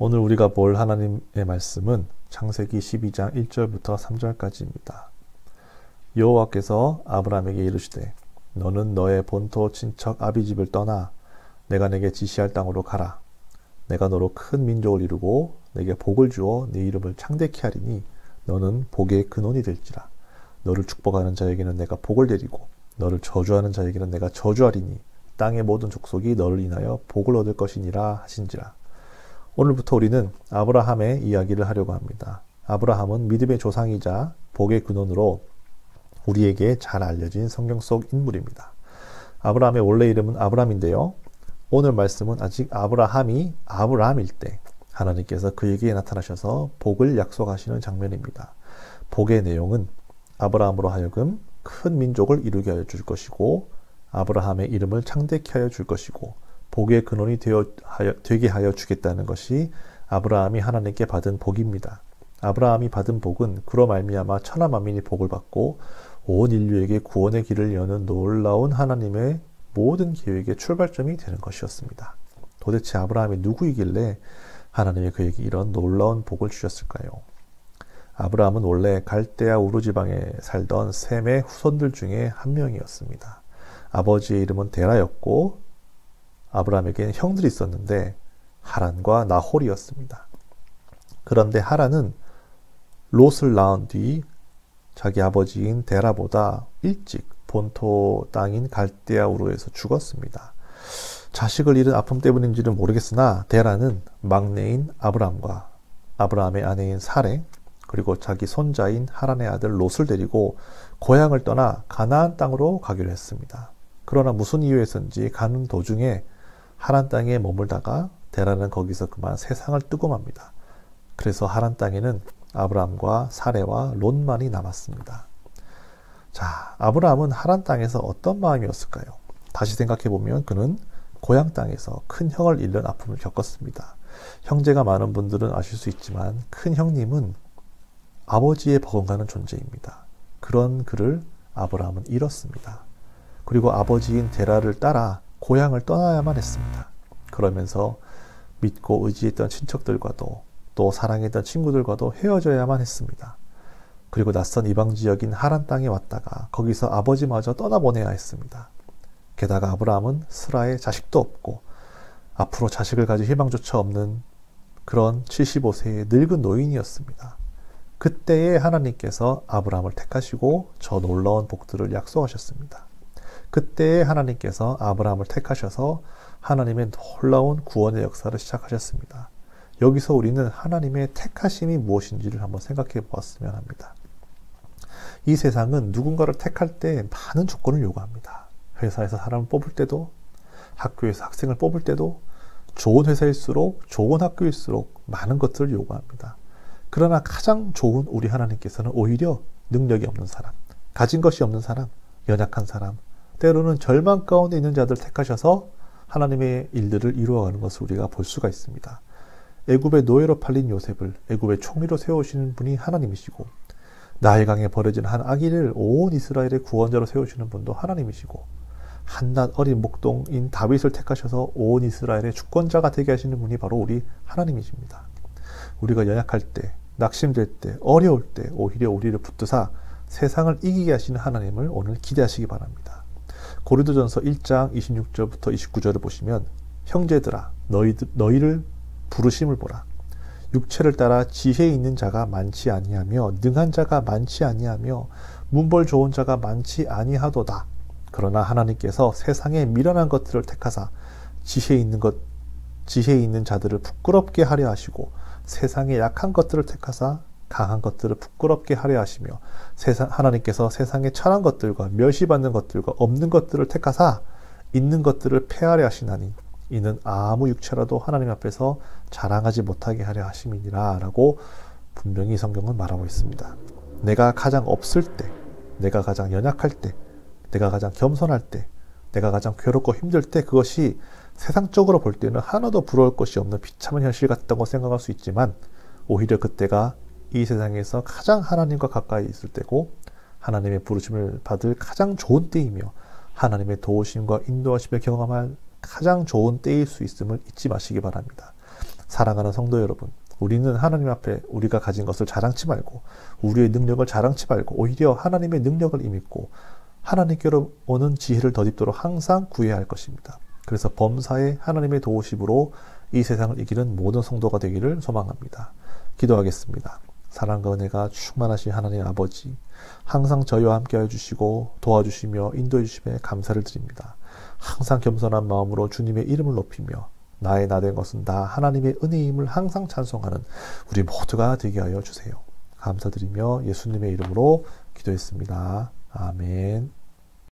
오늘 우리가 볼 하나님의 말씀은 창세기 12장 1절부터 3절까지입니다. 여호와께서 아브라함에게 이르시되 너는 너의 본토 친척 아비집을 떠나 내가 내게 지시할 땅으로 가라. 내가 너로 큰 민족을 이루고 내게 복을 주어 네 이름을 창대케 하리니 너는 복의 근원이 될지라. 너를 축복하는 자에게는 내가 복을 내리고 너를 저주하는 자에게는 내가 저주하리니 땅의 모든 족속이 너를 인하여 복을 얻을 것이니라 하신지라. 오늘부터 우리는 아브라함의 이야기를 하려고 합니다. 아브라함은 믿음의 조상이자 복의 근원으로 우리에게 잘 알려진 성경 속 인물입니다. 아브라함의 원래 이름은 아브람인데요. 오늘 말씀은 아직 아브라함이 아브람일 때 하나님께서 그에게 나타나셔서 복을 약속하시는 장면입니다. 복의 내용은 아브라함으로 하여금 큰 민족을 이루게 하여 줄 것이고 아브라함의 이름을 창대케 하여 줄 것이고 복의 근원이 되게 하여 주겠다는 것이 아브라함이 하나님께 받은 복입니다. 아브라함이 받은 복은 그로 말미암아 천하 만민이 복을 받고 온 인류에게 구원의 길을 여는 놀라운 하나님의 모든 계획의 출발점이 되는 것이었습니다. 도대체 아브라함이 누구이길래 하나님이 그에게 이런 놀라운 복을 주셨을까요? 아브라함은 원래 갈대아 우르 지방에 살던 셈의 후손들 중에 한 명이었습니다. 아버지의 이름은 데라였고 아브라함에게는 형들이 있었는데 하란과 나홀이었습니다. 그런데 하란은 롯을 낳은 뒤 자기 아버지인 데라보다 일찍 본토 땅인 갈대아 우르에서 죽었습니다. 자식을 잃은 아픔 때문인지는 모르겠으나 데라는 막내인 아브라함과 아브라함의 아내인 사레 그리고 자기 손자인 하란의 아들 롯을 데리고 고향을 떠나 가나안 땅으로 가기로 했습니다. 그러나 무슨 이유에서인지 가는 도중에 하란 땅에 머물다가 데라는 거기서 그만 세상을 뜨고 맙니다. 그래서 하란 땅에는 아브라함과 사레와 롯만이 남았습니다. 자, 아브라함은 하란 땅에서 어떤 마음이었을까요? 다시 생각해보면 그는 고향 땅에서 큰 형을 잃는 아픔을 겪었습니다. 형제가 많은 분들은 아실 수 있지만 큰 형님은 아버지의 버금가는 존재입니다. 그런 그를 아브라함은 잃었습니다. 그리고 아버지인 데라를 따라 고향을 떠나야만 했습니다. 그러면서 믿고 의지했던 친척들과도 또 사랑했던 친구들과도 헤어져야만 했습니다. 그리고 낯선 이방 지역인 하란 땅에 왔다가 거기서 아버지마저 떠나보내야 했습니다. 게다가 아브라함은 스라의 자식도 없고 앞으로 자식을 가질 희망조차 없는 그런 75세의 늙은 노인이었습니다. 그때에 하나님께서 아브라함을 택하시고 저 놀라운 복들을 약속하셨습니다. 그때에 하나님께서 아브라함을 택하셔서 하나님의 놀라운 구원의 역사를 시작하셨습니다. 여기서 우리는 하나님의 택하심이 무엇인지를 한번 생각해 보았으면 합니다. 이 세상은 누군가를 택할 때 많은 조건을 요구합니다. 회사에서 사람을 뽑을 때도 학교에서 학생을 뽑을 때도 좋은 회사일수록 좋은 학교일수록 많은 것들을 요구합니다. 그러나 가장 좋은 우리 하나님께서는 오히려 능력이 없는 사람, 가진 것이 없는 사람, 연약한 사람, 때로는 절망 가운데 있는 자들 택하셔서 하나님의 일들을 이루어가는 것을 우리가 볼 수가 있습니다. 애굽의 노예로 팔린 요셉을 애굽의 총리로 세우시는 분이 하나님이시고 나일강에 버려진 한 아기를 온 이스라엘의 구원자로 세우시는 분도 하나님이시고 한낱 어린 목동인 다윗을 택하셔서 온 이스라엘의 주권자가 되게 하시는 분이 바로 우리 하나님이십니다. 우리가 연약할 때, 낙심될 때, 어려울 때 오히려 우리를 붙드사 세상을 이기게 하시는 하나님을 오늘 기대하시기 바랍니다. 고린도전서 1장 26절부터 29절을 보시면 형제들아 너희를 부르심을 보라. 육체를 따라 지혜 있는 자가 많지 아니하며 능한 자가 많지 아니하며 문벌 좋은 자가 많지 아니하도다. 그러나 하나님께서 세상의 미련한 것들을 택하사 지혜 있는 자들을 부끄럽게 하려 하시고 세상의 약한 것들을 택하사 강한 것들을 부끄럽게 하려 하시며 하나님께서 세상의 천한 것들과 멸시받는 것들과 없는 것들을 택하사 있는 것들을 폐하려 하시나니 이는 아무 육체라도 하나님 앞에서 자랑하지 못하게 하려 하심이니라 라고 분명히 성경은 말하고 있습니다. 내가 가장 없을 때, 내가 가장 연약할 때, 내가 가장 겸손할 때, 내가 가장 괴롭고 힘들 때 그것이 세상적으로 볼 때는 하나도 부러울 것이 없는 비참한 현실 같다고 생각할 수 있지만 오히려 그때가 이 세상에서 가장 하나님과 가까이 있을 때고 하나님의 부르심을 받을 가장 좋은 때이며 하나님의 도우심과 인도하심을 경험할 가장 좋은 때일 수 있음을 잊지 마시기 바랍니다. 사랑하는 성도 여러분, 우리는 하나님 앞에 우리가 가진 것을 자랑치 말고 우리의 능력을 자랑치 말고 오히려 하나님의 능력을 임입고 하나님께로 오는 지혜를 덧입도록 항상 구해야 할 것입니다. 그래서 범사에 하나님의 도우심으로 이 세상을 이기는 모든 성도가 되기를 소망합니다. 기도하겠습니다. 사랑과 은혜가 충만하신 하나님 아버지, 항상 저희와 함께 해주시고 도와주시며 인도해 주심에 감사를 드립니다. 항상 겸손한 마음으로 주님의 이름을 높이며 나의 나 된 것은 다 하나님의 은혜임을 항상 찬송하는 우리 모두가 되게 하여 주세요. 감사드리며 예수님의 이름으로 기도했습니다. 아멘.